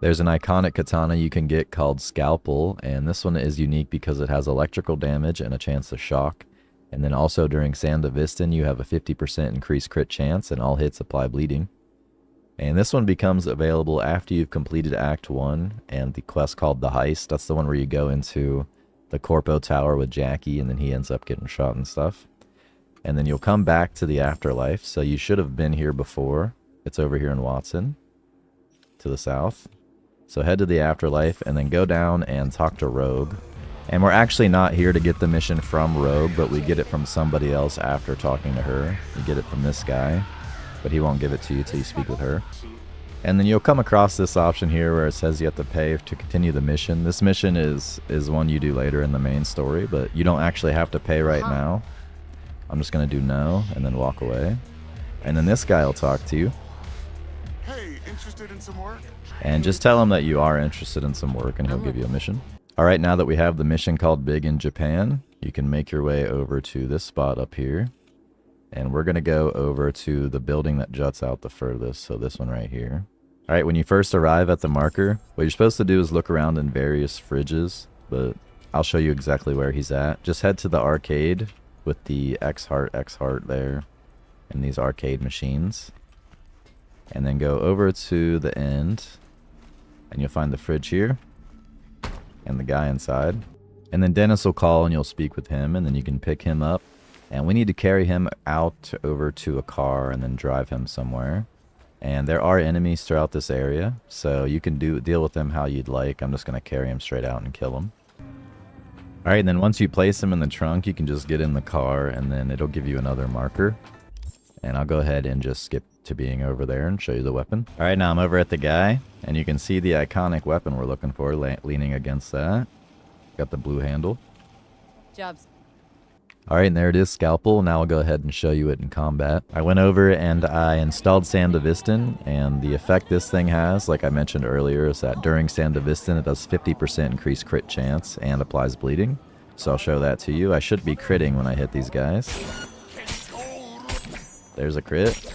There's an iconic katana you can get called Scalpel, and this one is unique because it has electrical damage and a chance to shock. And then also during Sandevistan, you have a 50% increased crit chance, and all hits apply bleeding. And this one becomes available after you've completed Act 1 and the quest called The Heist. That's the one where you go into the Corpo Tower with Jackie, and then he ends up getting shot and stuff. And then you'll come back to the afterlife, so you should have been here before. It's over here in Watson, to the south. So head to the afterlife and then go down and talk to Rogue. And we're actually not here to get the mission from Rogue, but we get it from somebody else after talking to her. You get it from this guy, but he won't give it to you till you speak with her. And then you'll come across this option here where it says you have to pay to continue the mission. This mission is one you do later in the main story, but you don't actually have to pay right now. I'm just going to do no and then walk away. And then this guy will talk to you. Hey, interested in some work? And just tell him that you are interested in some work and he'll give you a mission. Alright, now that we have the mission called Big in Japan, you can make your way over to this spot up here. And we're going to go over to the building that juts out the furthest, so this one right here. Alright, when you first arrive at the marker, what you're supposed to do is look around in various fridges, but I'll show you exactly where he's at. Just head to the arcade with the X heart there, and these arcade machines. And then go over to the end, and you'll find the fridge here, and the guy inside. And then Dennis will call and you'll speak with him, and then you can pick him up. And we need to carry him out over to a car and then drive him somewhere. And there are enemies throughout this area, so you can deal with them how you'd like. I'm just going to carry him straight out and kill him. Alright, and then once you place him in the trunk, you can just get in the car, and then it'll give you another marker. And I'll go ahead and just skip to being over there and show you the weapon. Alright, now I'm over at the guy, and you can see the iconic weapon we're looking for leaning against that. Got the blue handle. Jobs. Alright, and there it is, Scalpel. Now I'll go ahead and show you it in combat. I went over and I installed Sandevistan, and the effect this thing has, like I mentioned earlier, is that during Sandevistan it does 50% increased crit chance and applies bleeding. So I'll show that to you. I should be critting when I hit these guys. There's a crit.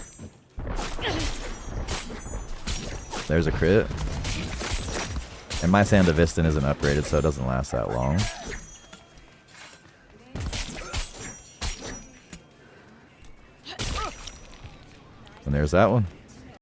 There's a crit. And my Sandevistan isn't upgraded, so it doesn't last that long. And there's that one.